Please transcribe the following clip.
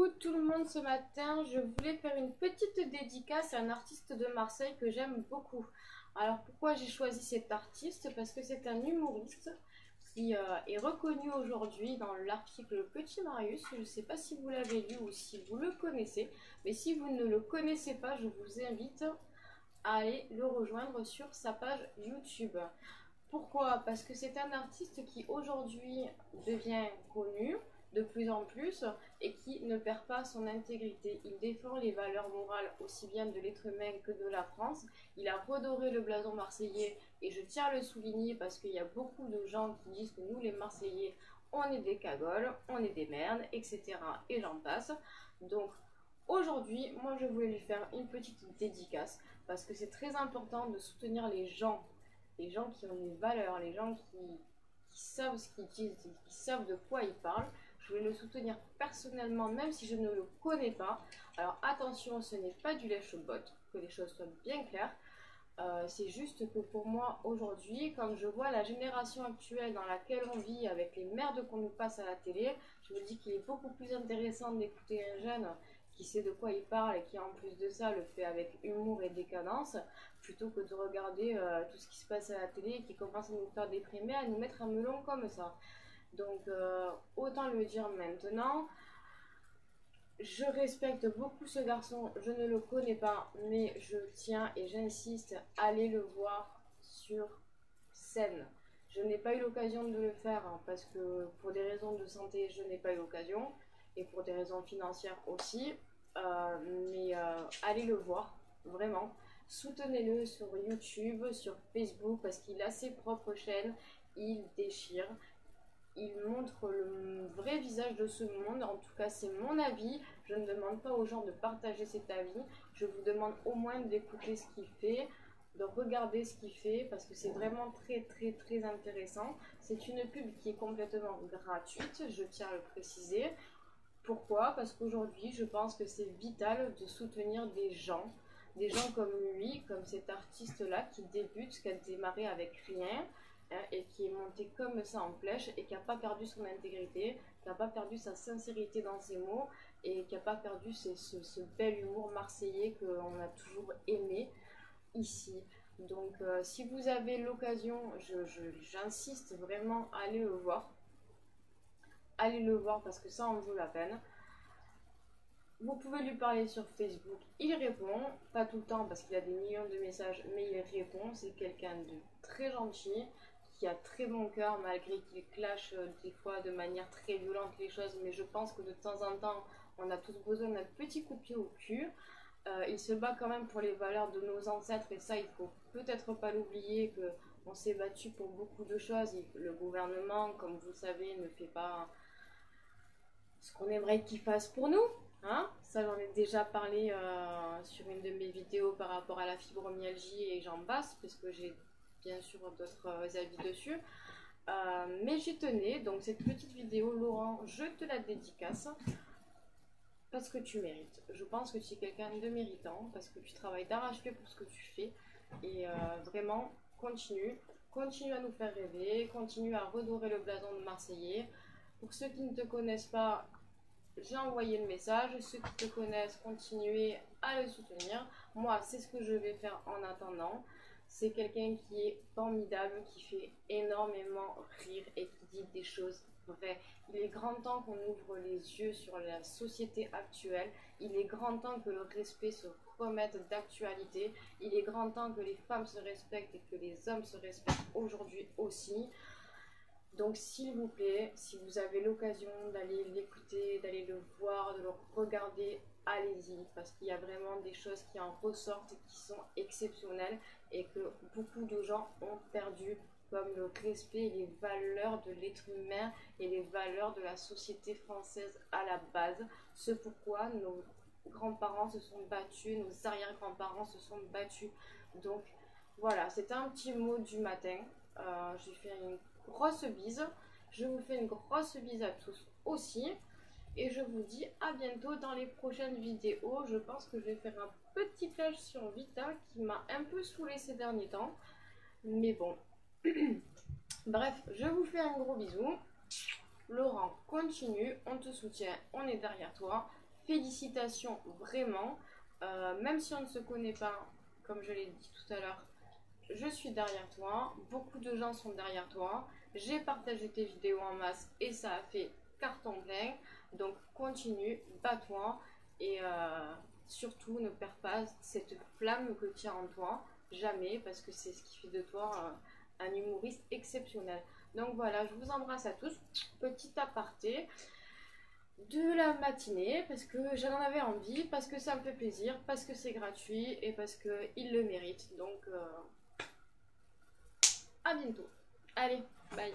Coucou tout le monde, ce matin je voulais faire une petite dédicace à un artiste de Marseille que j'aime beaucoup. Alors pourquoi j'ai choisi cet artiste? Parce que c'est un humoriste qui est reconnu aujourd'hui dans l'article Petit Marius. Je ne sais pas si vous l'avez lu ou si vous le connaissez, mais si vous ne le connaissez pas, je vous invite à aller le rejoindre sur sa page YouTube. Pourquoi? Parce que c'est un artiste qui aujourd'hui devient connu de plus en plus et qui ne perd pas son intégrité. Il défend les valeurs morales aussi bien de l'être humain que de la France. Il a redoré le blason marseillais et je tiens à le souligner parce qu'il y a beaucoup de gens qui disent que nous les Marseillais, on est des cagoles, on est des merdes, etc. Et j'en passe. Donc aujourd'hui, moi je voulais lui faire une petite dédicace parce que c'est très important de soutenir les gens qui ont des valeurs, les gens qui savent ce qu'ils disent, qui savent de quoi ils parlent. Je vais le soutenir personnellement, même si je ne le connais pas. Alors attention, ce n'est pas du lèche-botte, que les choses soient bien claires. C'est juste que pour moi, aujourd'hui, comme je vois la génération actuelle dans laquelle on vit, avec les merdes qu'on nous passe à la télé, je me dis qu'il est beaucoup plus intéressant d'écouter un jeune qui sait de quoi il parle et qui en plus de ça le fait avec humour et décadence, plutôt que de regarder tout ce qui se passe à la télé et qui commence à nous faire déprimer, à nous mettre un melon comme ça. Donc autant le dire maintenant. Je respecte beaucoup ce garçon, je ne le connais pas, mais je tiens et j'insiste à aller le voir sur scène. Je n'ai pas eu l'occasion de le faire parce que pour des raisons de santé, je n'ai pas eu l'occasion et pour des raisons financières aussi. Allez le voir, vraiment. Soutenez-le sur YouTube, sur Facebook parce qu'il a ses propres chaînes, il déchire. Il montre le vrai visage de ce monde, en tout cas c'est mon avis. Je ne demande pas aux gens de partager cet avis, je vous demande au moins d'écouter ce qu'il fait, de regarder ce qu'il fait, parce que c'est vraiment très intéressant. C'est une pub qui est complètement gratuite, je tiens à le préciser. Pourquoi? Parce qu'aujourd'hui je pense que c'est vital de soutenir des gens comme lui, comme cet artiste-là qui débute, qui a démarré avec rien, hein, et qui est monté comme ça en flèche et qui n'a pas perdu son intégrité, qui n'a pas perdu sa sincérité dans ses mots et qui n'a pas perdu ce bel humour marseillais qu'on a toujours aimé ici. Donc si vous avez l'occasion, j'insiste vraiment à aller le voir. Allez le voir parce que ça en vaut la peine. Vous pouvez lui parler sur Facebook, il répond, pas tout le temps parce qu'il a des millions de messages, mais il répond. C'est quelqu'un de très gentil, qui a très bon cœur malgré qu'il clash des fois de manière très violente les choses, mais je pense que de temps en temps, on a tous besoin d'un petit coup de pied au cul. Il se bat quand même pour les valeurs de nos ancêtres et ça, il faut peut-être pas l'oublier que on s'est battu pour beaucoup de choses. Le gouvernement, comme vous savez, ne fait pas ce qu'on aimerait qu'il fasse pour nous. Hein, ça, j'en ai déjà parlé sur une de mes vidéos par rapport à la fibromyalgie et j'en passe, parce que j'ai bien sûr d'autres avis dessus. Mais j'y tenais, donc cette petite vidéo, Laurent, je te la dédicace parce que tu mérites. Je pense que tu es quelqu'un de méritant, parce que tu travailles d'arrache-pied pour ce que tu fais. Et vraiment, continue à nous faire rêver, continue à redorer le blason de Marseillais. Pour ceux qui ne te connaissent pas, j'ai envoyé le message. Ceux qui te connaissent, continuez à le soutenir. Moi, c'est ce que je vais faire en attendant. C'est quelqu'un qui est formidable, qui fait énormément rire et qui dit des choses vraies. Il est grand temps qu'on ouvre les yeux sur la société actuelle. Il est grand temps que le respect se remette d'actualité. Il est grand temps que les femmes se respectent et que les hommes se respectent aujourd'hui aussi. Donc s'il vous plaît, si vous avez l'occasion d'aller l'écouter, d'aller le voir, de le regarder, allez-y, parce qu'il y a vraiment des choses qui en ressortent et qui sont exceptionnelles et que beaucoup de gens ont perdu, comme le respect et les valeurs de l'être humain et les valeurs de la société française à la base. Ce pourquoi nos grands-parents se sont battus, nos arrière-grands-parents se sont battus. Donc voilà, c'était un petit mot du matin. J'ai fait une grosse bise. Je vous fais une grosse bise à tous aussi. Et je vous dis à bientôt dans les prochaines vidéos. Je pense que je vais faire un petit flash sur Vita qui m'a un peu saoulé ces derniers temps. Mais bon. Bref, je vous fais un gros bisou. Laurent, continue. On te soutient. On est derrière toi. félicitations vraiment. Même si on ne se connaît pas, comme je l'ai dit tout à l'heure, je suis derrière toi, beaucoup de gens sont derrière toi, j'ai partagé tes vidéos en masse et ça a fait carton plein, donc continue, bats-toi et surtout ne perds pas cette flamme que tu as en toi, jamais, parce que c'est ce qui fait de toi un humoriste exceptionnel. Donc voilà, je vous embrasse à tous, petit aparté de la matinée parce que j'en avais envie, parce que ça me fait plaisir, parce que c'est gratuit et parce qu'il le mérite. Donc à bientôt. Allez, bye.